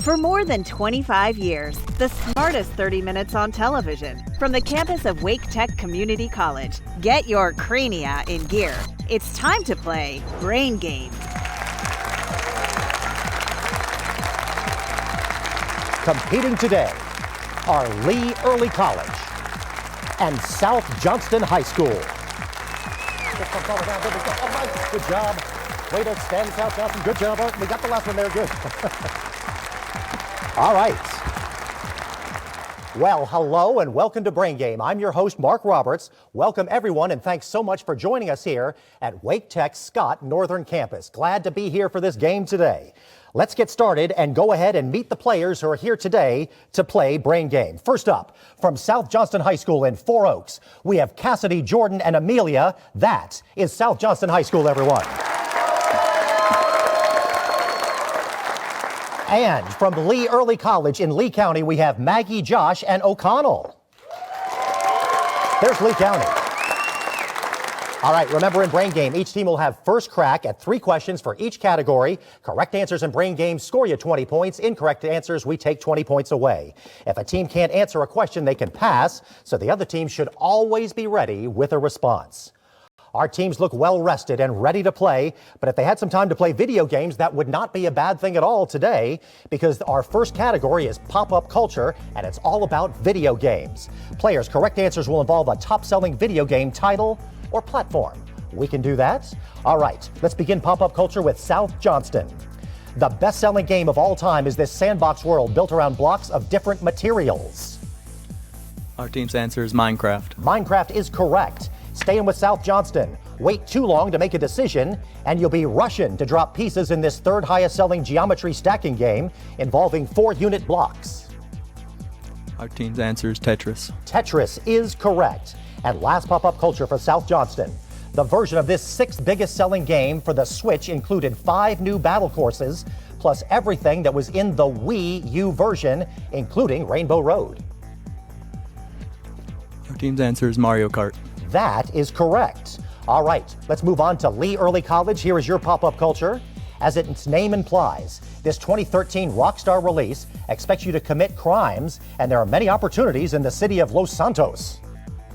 For more than 25 years, the smartest 30 minutes on television. From the campus of Wake Tech Community College, get your crania in gear. It's time to play Brain Game. Competing today are Lee Early College and South Johnston High School. Good job. Way to extend, South Johnston. Good job. We got the last one there. Good. All right. Well, hello and welcome to Brain Game. I'm your host, Mark Roberts. Welcome, everyone, and thanks so much for joining us here at Wake Tech Scott Northern Campus. Glad to be here for this game today. Let's get started and go ahead and meet the players who are here today to play Brain Game. First up, from South Johnston High School in Four Oaks, we have Cassidy, Jordan, and Amelia. That is South Johnston High School, everyone. And from Lee Early College in Lee County, we have Maggie, Josh, and O'Connell. There's Lee County. All right, remember in Brain Game, each team will have first crack at 3 questions for each category. Correct answers in Brain Game score you 20 points. Incorrect answers, we take 20 points away. If a team can't answer a question, they can pass, so the other team should always be ready with a response. Our teams look well rested and ready to play, but if they had some time to play video games, that would not be a bad thing at all today, because our first category is pop-up culture, and it's all about video games. Players' correct answers will involve a top-selling video game title or platform. We can do that? All right, let's begin pop-up culture with South Johnston. The best-selling game of all time is this sandbox world built around blocks of different materials. Our team's answer is Minecraft. Minecraft is correct. Staying with South Johnston. Wait too long to make a decision, and you'll be rushing to drop pieces in this third highest selling geometry stacking game involving 4-unit blocks. Our team's answer is Tetris. Tetris is correct. And last pop-up culture for South Johnston. The version of this 6th biggest selling game for the Switch included 5 new battle courses, plus everything that was in the Wii U version, including Rainbow Road. Our team's answer is Mario Kart. That is correct. All right, let's move on to Lee Early College. Here is your pop-up culture. As its name implies, this 2013 Rockstar release expects you to commit crimes, and there are many opportunities in the city of Los Santos.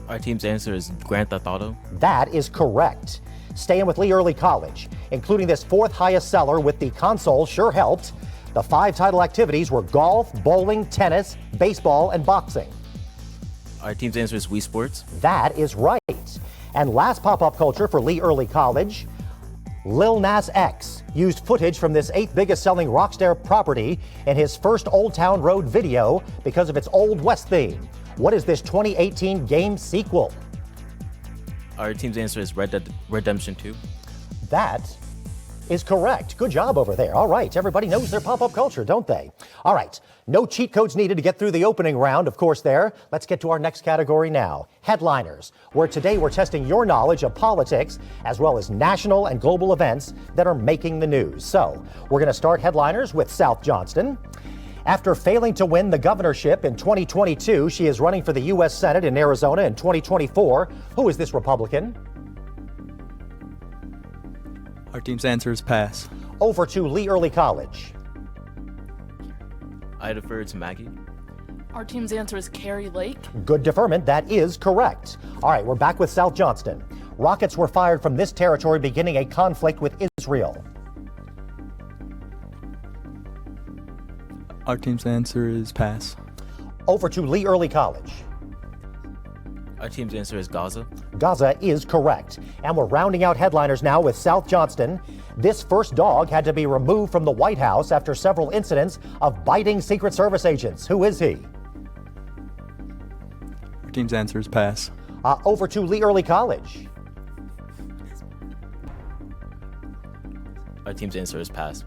Our team's answer is Grand Theft Auto. That is correct. Staying with Lee Early College, including this 4th highest seller with the console sure helped. The 5 title activities were golf, bowling, tennis, baseball, and boxing. Our team's answer is Wii Sports. That is right. And last pop-up culture for Lee Early College, Lil Nas X used footage from this 8th biggest selling Rockstar property in his first Old Town Road video because of its Old West theme. What is this 2018 game sequel? Our team's answer is Red Dead Redemption 2. That is correct. Good job over there. All right, everybody knows their pop-up culture, don't they? All right, no cheat codes needed to get through the opening round, of course, there. Let's get to our next category now, headliners, where today we're testing your knowledge of politics as well as national and global events that are making the news. So, we're going to start headliners with South Johnston. After failing to win the governorship in 2022, she is running for the U.S. Senate in Arizona in 2024. Who is this Republican? Our team's answer is pass. Over to Lee Early College. I defer to Maggie. Our team's answer is Carrie Lake. Good deferment, that is correct. All right, we're back with South Johnston. Rockets were fired from this territory beginning a conflict with Israel. Our team's answer is pass. Over to Lee Early College. Our team's answer is Gaza. Gaza is correct. And we're rounding out headliners now with South Johnston. This first dog had to be removed from the White House after several incidents of biting Secret Service agents. Who is he? Our team's answer is pass. Over to Lee Early College. Our team's answer is pass.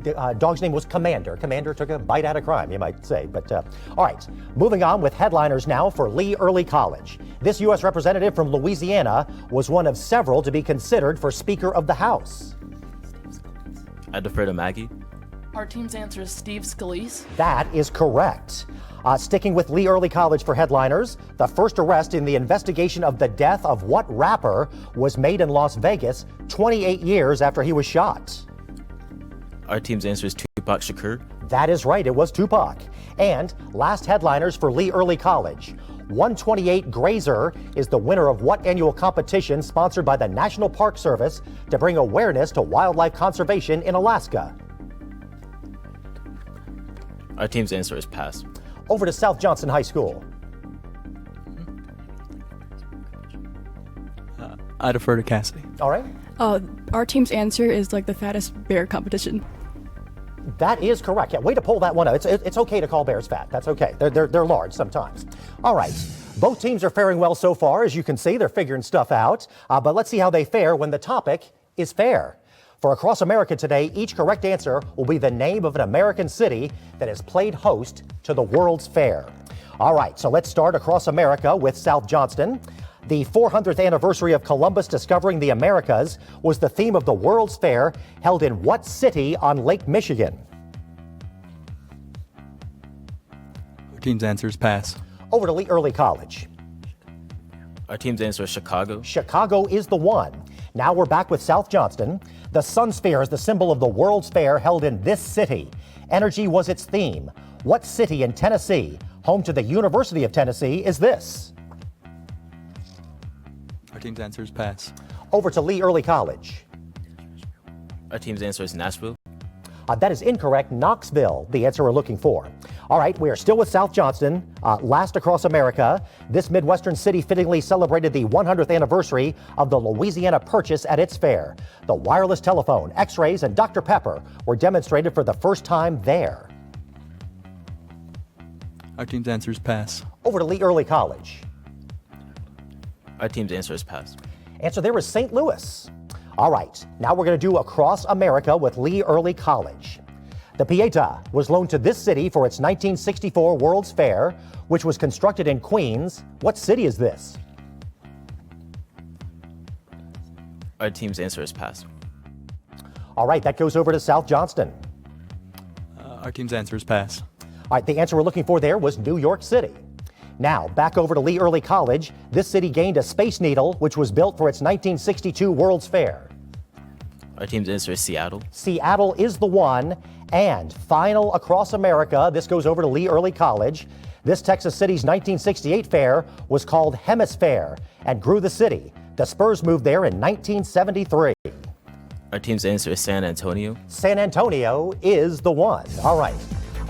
The dog's name was Commander. Commander took a bite out of crime, you might say. But all right, moving on with headliners now for Lee Early College. This U.S. representative from Louisiana was one of several to be considered for Speaker of the House. I defer to Maggie. Our team's answer is Steve Scalise. That is correct. Sticking with Lee Early College for headliners, the first arrest in the investigation of the death of what rapper was made in Las Vegas 28 years after he was shot? Our team's answer is Tupac Tupac Shakur. That is right, it was Tupac. And last headliners for Lee Early College. 128 Grazer is the winner of what annual competition sponsored by the National Park Service to bring awareness to wildlife conservation in Alaska? Our team's answer is pass. Over to South Johnston High School. I defer to Cassidy. All right. Our team's answer is like the fattest bear competition. That is correct. Yeah, way to pull that one out. It's okay to call bears fat. That's okay. They're large sometimes. All right. Both teams are faring well so far. As you can see, they're figuring stuff out. But let's see how they fare when the topic is fair. For Across America today, each correct answer will be the name of an American city that has played host to the World's Fair. All right, so let's start Across America with South Johnston. The 400th anniversary of Columbus discovering the Americas was the theme of the World's Fair held in what city on Lake Michigan? Our team's answer is pass. Over to Lee Early College. Our team's answer is Chicago. Chicago is the one. Now we're back with South Johnston. The Sun Sphere is the symbol of the World's Fair held in this city. Energy was its theme. What city in Tennessee, home to the University of Tennessee, is this? Our team's answer is pass. Over to Lee Early College. Our team's answer is Nashville. That is incorrect. Knoxville, the answer we're looking for. All right, we are still with South Johnston. Last Across America, this Midwestern city fittingly celebrated the 100th anniversary of the Louisiana Purchase at its fair. The wireless telephone, x-rays, and Dr. Pepper were demonstrated for the first time there. Our team's answer is pass. Over to Lee Early College. Our team's answer is pass. Answer there is St. Louis. All right, now we're going to do Across America with Lee Early College. The Pieta was loaned to this city for its 1964 World's Fair, which was constructed in Queens. What city is this? Our team's answer is pass. All right, that goes over to South Johnston. Our team's answer is pass. All right, the answer we're looking for there was New York City. Now, back over to Lee Early College. This city gained a Space Needle, which was built for its 1962 World's Fair. Our team's answer is Seattle. Seattle is the one. And final Across America, this goes over to Lee Early College. This Texas city's 1968 fair was called Hemisphere and grew the city. The Spurs moved there in 1973. Our team's answer is San Antonio. San Antonio is the one. All right.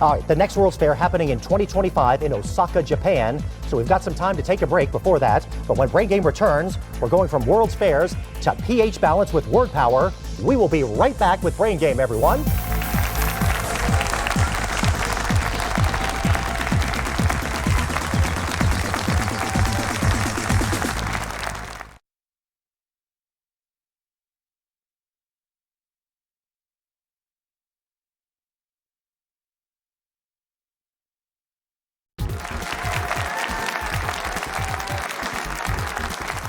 All right, the next World's Fair happening in 2025 in Osaka, Japan. So we've got some time to take a break before that. But when Brain Game returns, we're going from World's Fairs to pH balance with word power. We will be right back with Brain Game, everyone.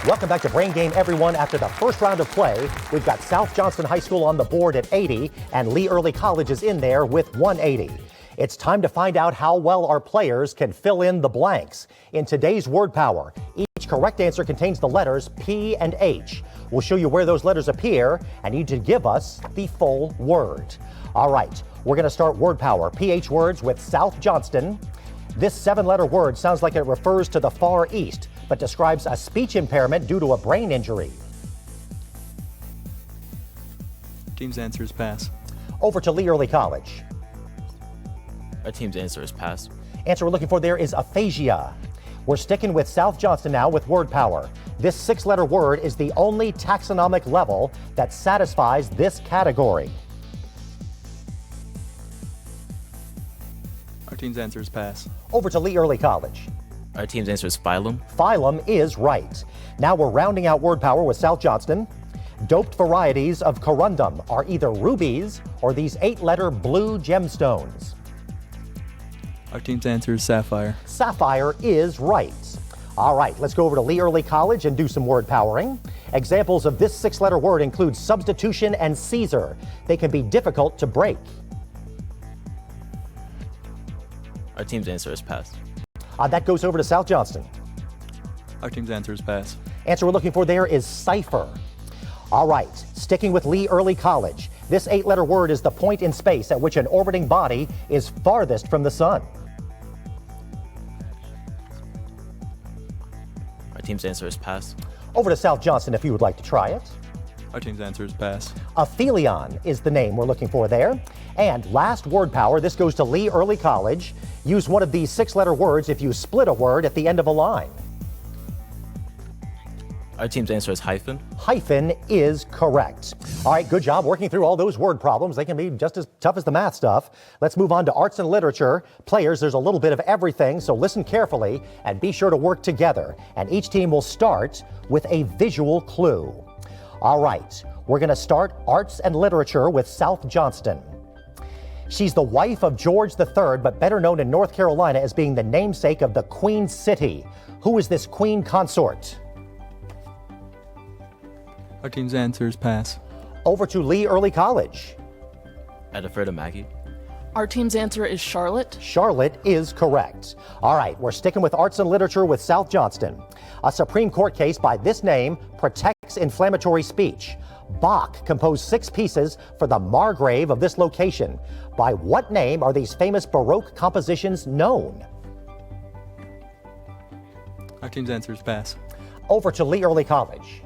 Welcome back to Brain Game, everyone. After the first round of play, we've got South Johnston High School on the board at 80, and Lee Early College is in there with 180. It's time to find out how well our players can fill in the blanks. In today's word power, each correct answer contains the letters P and H. We'll show you where those letters appear, and you need to give us the full word. All right, we're going to start word power, PH words with South Johnston. This 7-letter word sounds like it refers to the Far East, but describes a speech impairment due to a brain injury. Team's answer is pass. Over to Lee Early College. Our team's answer is pass. Answer we're looking for there is aphasia. We're sticking with South Johnston now with word power. This 6-letter word is the only taxonomic level that satisfies this category. Our team's answer is pass. Over to Lee Early College. Our team's answer is phylum. Phylum is right. Now we're rounding out word power with South Johnston. Doped varieties of corundum are either rubies or these 8-letter blue gemstones. Our team's answer is sapphire. Sapphire is right. All right, let's go over to Lee Early College and do some word powering. Examples of this 6-letter word include substitution and Caesar. They can be difficult to break. Our team's answer is pass. That goes over to South Johnston. Our team's answer is pass. Answer we're looking for there is cipher. All right, sticking with Lee Early College. This 8-letter word is the point in space at which an orbiting body is farthest from the sun. Our team's answer is pass. Over to South Johnston if you would like to try it. Our team's answer is pass. Aphelion is the name we're looking for there. And last word power, this goes to Lee Early College. Use one of these 6-letter words if you split a word at the end of a line. Our team's answer is hyphen. Hyphen is correct. All right, good job working through all those word problems. They can be just as tough as the math stuff. Let's move on to arts and literature. Players, there's a little bit of everything, so listen carefully and be sure to work together. And each team will start with a visual clue. All right, we're going to start arts and literature with South Johnston. She's the wife of George III, but better known in North Carolina as being the namesake of the Queen City. Who is this queen consort? Our team's answer is pass. Over to Lee Early College. I defer to Maggie. Our team's answer is Charlotte. Charlotte is correct. All right, we're sticking with arts and literature with South Johnston. A Supreme Court case by this name protects inflammatory speech. Bach composed 6 pieces for the Margrave of this location. By what name are these famous Baroque compositions known? Our team's answer is pass. Over to Lee Early College.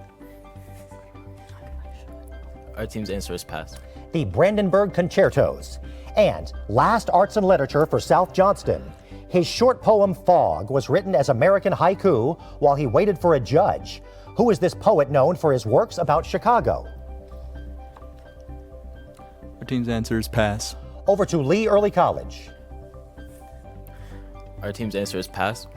Our team's answer is pass. The Brandenburg Concertos. And last arts and literature for South Johnston. His short poem Fog was written as American haiku while he waited for a judge. Who is this poet known for his works about Chicago? Our team's answer is pass. Over to Lee Early College. Our team's answer is pass.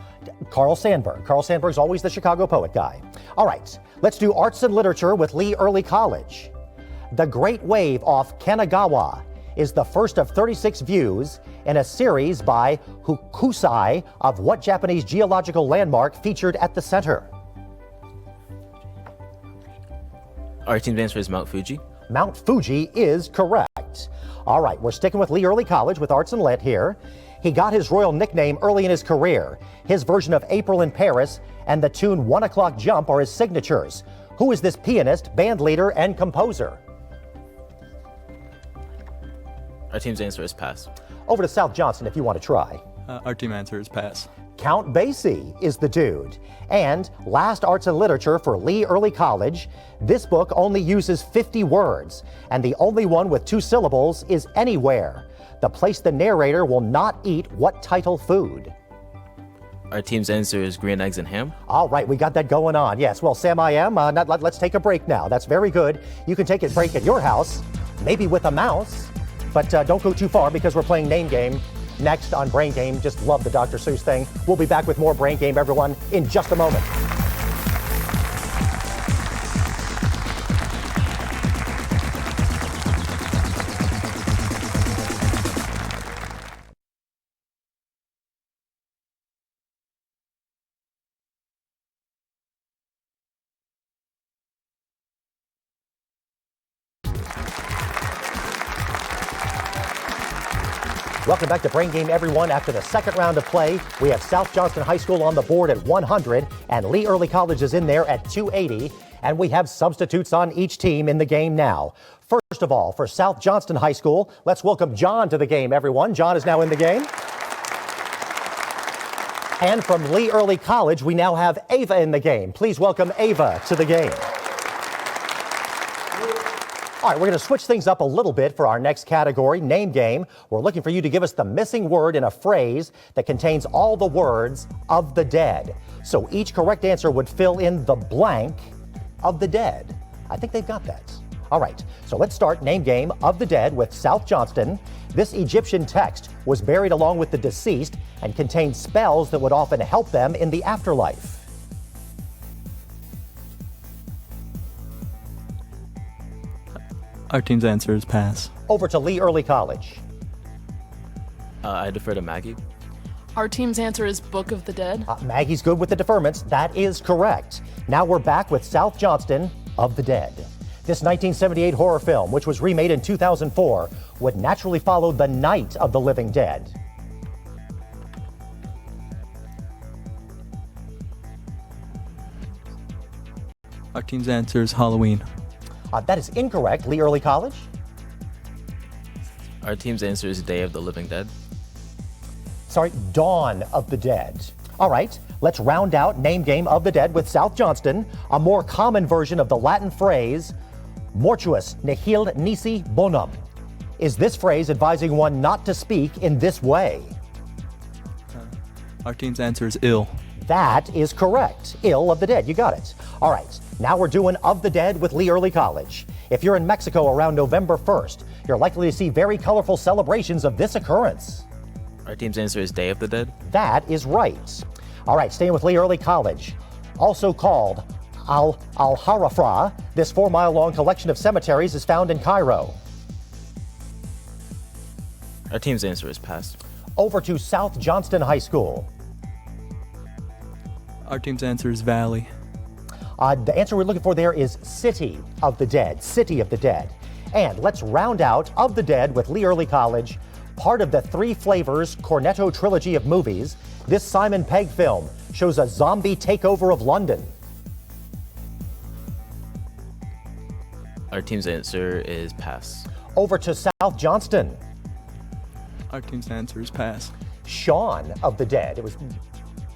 Carl Sandburg. Carl Sandburg's always the Chicago poet guy. All right, let's do arts and literature with Lee Early College. The Great Wave off Kanagawa is the first of 36 views in a series by Hokusai of what Japanese geological landmark featured at the center? Our team's answer is Mount Fuji. Mount Fuji is correct. All right, we're sticking with Lee Early College with arts and lit here. He got his royal nickname early in his career. His version of April in Paris and the tune 1 O'Clock Jump are his signatures. Who is this pianist, band leader, and composer? Our team's answer is pass. Over to South Johnston if you want to try. Our team answer is pass. Count Basie is the dude. And last arts and literature for Lee Early College. This book only uses 50 words, and the only one with 2 syllables is Anywhere, the place the narrator will not eat what title food? Our team's answer is green eggs and ham. All right, we got that going on. Yes, well, Sam, I am. Let's take a break now. That's very good. You can take a break at your house, maybe with a mouse, but don't go too far because we're playing Name Game next on Brain Game. Just love the Dr. Seuss thing. We'll be back with more Brain Game, everyone, in just a moment. Welcome back to Brain Game, everyone. After the second round of play, we have South Johnston High School on the board at 100, and Lee Early College is in there at 280, and we have substitutes on each team in the game now. First of all, for South Johnston High School, let's welcome John to the game, everyone. John is now in the game. And from Lee Early College, we now have Ava in the game. Please welcome Ava to the game. All right, we're going to switch things up a little bit for our next category, Name Game. We're looking for you to give us the missing word in a phrase that contains all the words of the dead. So each correct answer would fill in the blank of the dead. I think they've got that. All right, so let's start Name Game of the Dead with South Johnston. This Egyptian text was buried along with the deceased and contained spells that would often help them in the afterlife. Our team's answer is pass. Over to Lee Early College. I defer to Maggie. Our team's answer is Book of the Dead. Maggie's good with the deferments. That is correct. Now we're back with South Johnston of the Dead. This 1978 horror film, which was remade in 2004, would naturally follow the Night of the Living Dead. Our team's answer is Halloween. That is incorrect. Lee Early College. Our team's answer is Day of the Living Dead. Sorry, Dawn of the Dead. All right, let's round out Name Game of the Dead with South Johnston, a more common version of the Latin phrase, mortuus nihil nisi bonum. Is this phrase advising one not to speak in this way? Our team's answer is ill. That is correct. Ill of the Dead, you got it. All right, now we're doing Of the Dead with Lee Early College. If you're in Mexico around November 1st, you're likely to see very colorful celebrations of this occurrence. Our team's answer is Day of the Dead. That is right. All right, staying with Lee Early College. Also called Al-Harafra, this 4-mile-long collection of cemeteries is found in Cairo. Our team's answer is pass. Over to South Johnston High School. Our team's answer is Valley. The answer we're looking for there is City of the Dead. City of the Dead. And let's round out Of the Dead with Lee Early College. Part of the Three Flavors Cornetto trilogy of movies, this Simon Pegg film shows a zombie takeover of London. Our team's answer is pass. Over to South Johnston. Our team's answer is pass. Shaun of the Dead. It was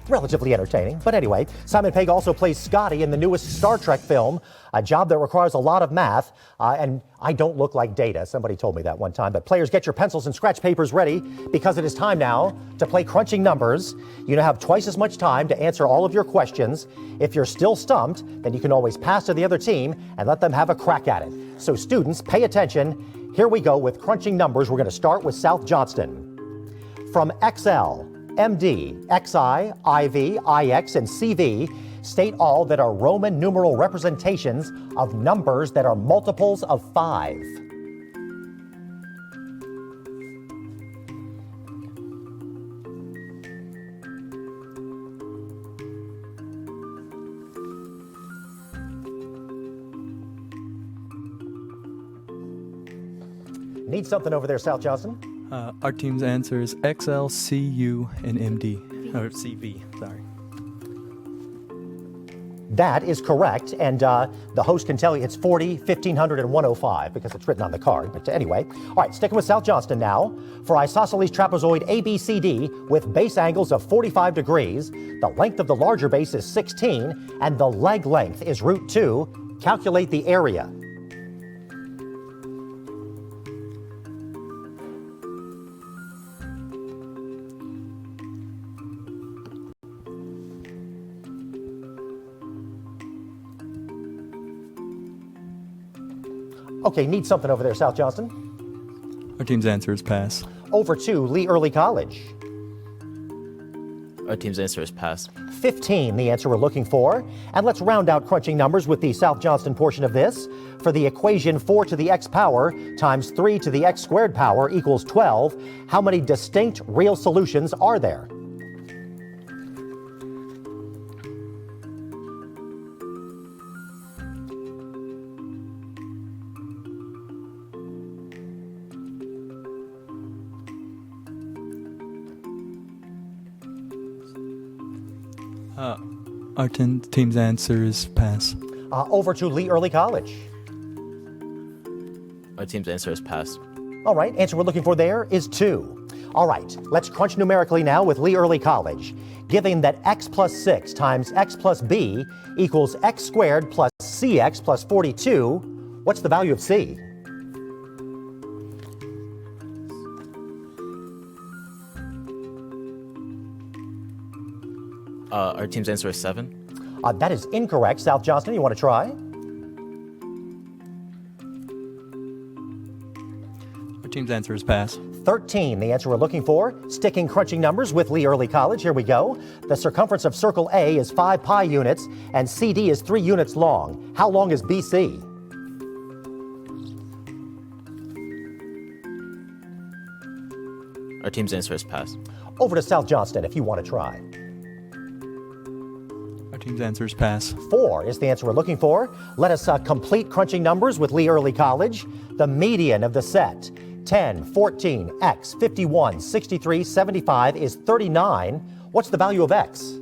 relatively entertaining. But anyway, Simon Pegg also plays Scotty in the newest Star Trek film, a job that requires a lot of math. And I don't look like Data. Somebody told me that one time. But players, get your pencils and scratch papers ready because it is time now to play Crunching Numbers. You now have twice as much time to answer all of your questions. If you're still stumped, then you can always pass to the other team and let them have a crack at it. So students, pay attention. Here we go with Crunching Numbers. We're going to start with South Johnston. From XL, MD, XI, IV, IX, and CV, state all that are Roman numeral representations of numbers that are multiples of 5. Need something over there, South Johnston? Our team's answer is XL, CU, and MD. Or CV, sorry. That is correct, and the host can tell you it's 40, 1500, and 105 because it's written on the card. But anyway, all right, sticking with South Johnston now. For isosceles trapezoid ABCD with base angles of 45 degrees, the length of the larger base is 16, and the leg length is root 2. Calculate the area. Okay, need something over there, South Johnston. Our team's answer is pass. Over to Lee Early College. Our team's answer is pass. 15, the answer we're looking for. And let's round out Crunching Numbers with the South Johnston portion of this. For the equation 4 to the x power times 3 to the x squared power equals 12, how many distinct real solutions are there? Our team's answer is pass. Over to Lee Early College. Our team's answer is pass. All right, answer we're looking for there is 2. All right, let's crunch numerically now with Lee Early College. Given that x plus 6 times x plus b equals x squared plus cx plus 42, what's the value of c? Our team's answer is 7. That is incorrect. South Johnston, you want to try? Our team's answer is pass. 13, the answer we're looking for. Sticking crunching numbers with Lee Early College. Here we go. The circumference of circle A is 5 pi units and CD is 3 units long. How long is BC? Our team's answer is pass. Over to South Johnston if you want to try. Our team's answer is pass. 4 is the answer we're looking for. Let us complete crunching numbers with Lee Early College. The median of the set, 10, 14, x, 51, 63, 75 is 39. What's the value of x?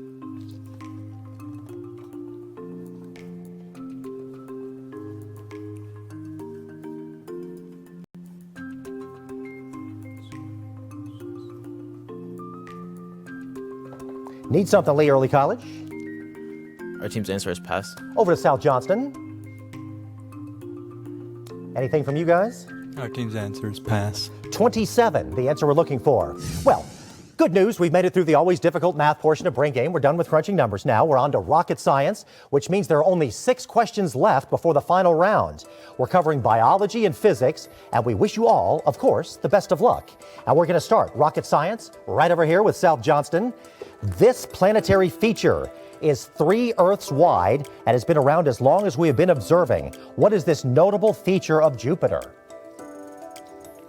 Need something, Lee Early College? Our team's answer is pass. Over to South Johnston. Anything from you guys? Our team's answer is pass. 27, the answer we're looking for. Well, good news, we've made it through the always difficult math portion of Brain Game. We're done with crunching numbers now. We're on to rocket science, which means there are only 6 questions left before the final round. We're covering biology and physics, and we wish you all, of course, the best of luck. And we're going to start rocket science right over here with South Johnston. This planetary feature is 3 Earths wide and has been around as long as we have been observing. What is this notable feature of Jupiter?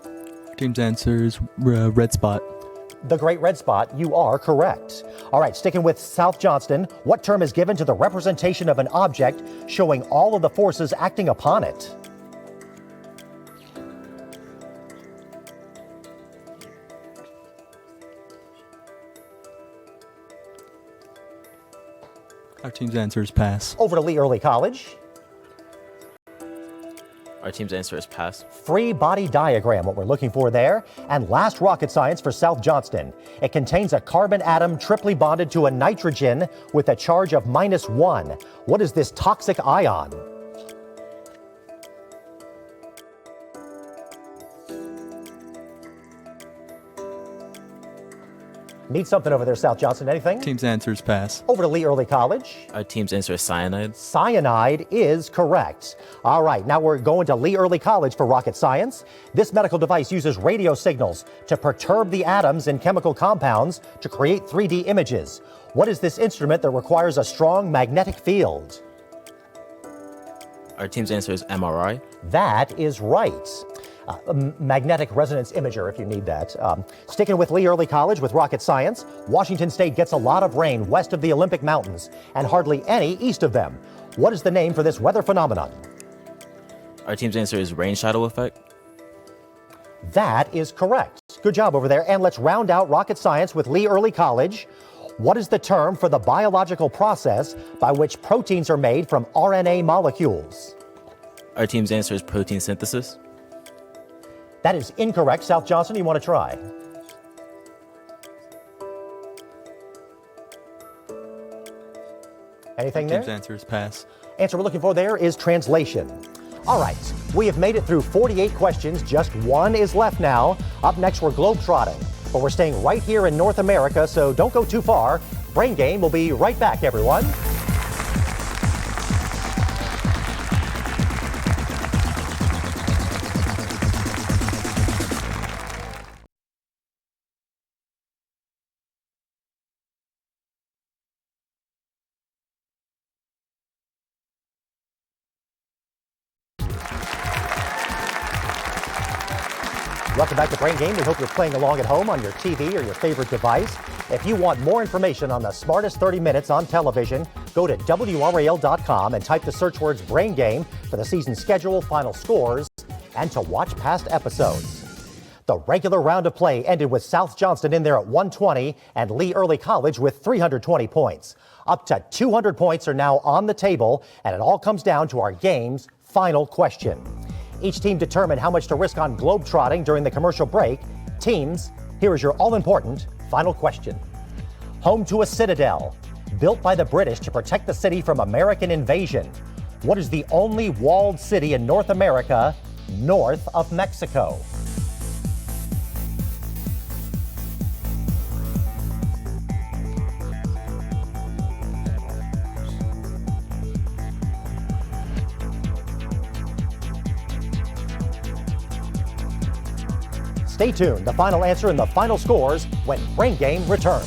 Our team's answer is red spot. The Great Red Spot, you are correct. All right, sticking with South Johnston, what term is given to the representation of an object showing all of the forces acting upon it? Our team's answer is pass. Over to Lee Early College. Our team's answer is pass. Free body diagram, what we're looking for there. And last rocket science for South Johnston. It contains a carbon atom triply bonded to a nitrogen with a charge of -1. What is this toxic ion? Need something over there, South Johnston. Anything? Team's answer is pass. Over to Lee Early College. Our team's answer is cyanide. Cyanide is correct. All right, now we're going to Lee Early College for rocket science. This medical device uses radio signals to perturb the atoms in chemical compounds to create 3D images. What is this instrument that requires a strong magnetic field? Our team's answer is MRI. That is right. A magnetic resonance imager, if you need that. Sticking with Lee Early College with rocket science, Washington State gets a lot of rain west of the Olympic Mountains and hardly any east of them. What is the name for this weather phenomenon? Our team's answer is rain shadow effect. That is correct. Good job over there. And let's round out rocket science with Lee Early College. What is the term for the biological process by which proteins are made from RNA molecules? Our team's answer is protein synthesis. That is incorrect. South Johnston, you want to try? Anything there? Team's answer is pass. Answer we're looking for there is translation. All right, we have made it through 48 questions. Just 1 is left now. Up next, we're globetrotting. But we're staying right here in North America, so don't go too far. Brain Game will be right back, everyone. Welcome back to Brain Game. We hope you're playing along at home on your TV or your favorite device. If you want more information on the smartest 30 minutes on television, go to WRAL.com and type the search words Brain Game for the season schedule, final scores, and to watch past episodes. The regular round of play ended with South Johnston in there at 120 and Lee Early College with 320 points. Up to 200 points are now on the table, and it all comes down to our game's final question. Each team determined how much to risk on globetrotting during the commercial break. Teams, here is your all-important final question. Home to a citadel, built by the British to protect the city from American invasion. What is the only walled city in North America north of Mexico? Stay tuned. The final answer and the final scores when Brain Game returns.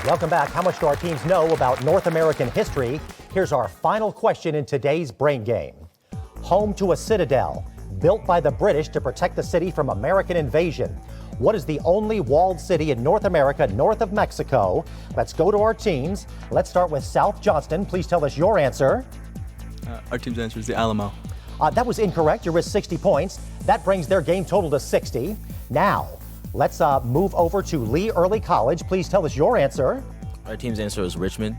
Welcome back. How much do our teams know about North American history? Here's our final question in today's Brain Game. Home to a citadel, built by the British to protect the city from American invasion. What is the only walled city in North America north of Mexico? Let's go to our teams. Let's start with South Johnston. Please tell us your answer. Our team's answer is the Alamo. That was incorrect. You risked 60 points. That brings their game total to 60. Now, let's move over to Lee Early College. Please tell us your answer. Our team's answer is Richmond.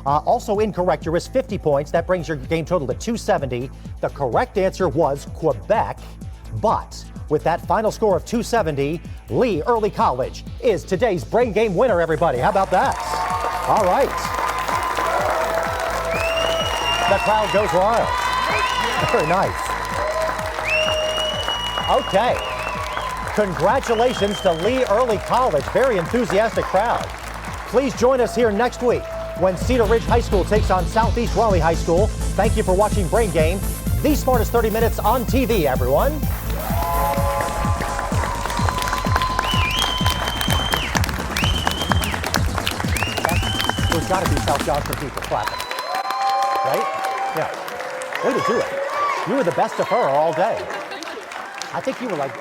Also incorrect. You risked 50 points. That brings your game total to 270. The correct answer was Quebec. But with that final score of 270, Lee Early College is today's Brain Game winner, everybody. How about that? All right. The crowd goes wild. Very nice. Okay. Congratulations to Lee Early College. Very enthusiastic crowd. Please join us here next week when Cedar Ridge High School takes on Southeast Raleigh High School. Thank you for watching Brain Game, the smartest 30 minutes on TV, everyone. There's got to be South Johnston people clapping, right? Yeah. Way to do it. You were the best of her all day. I think you were like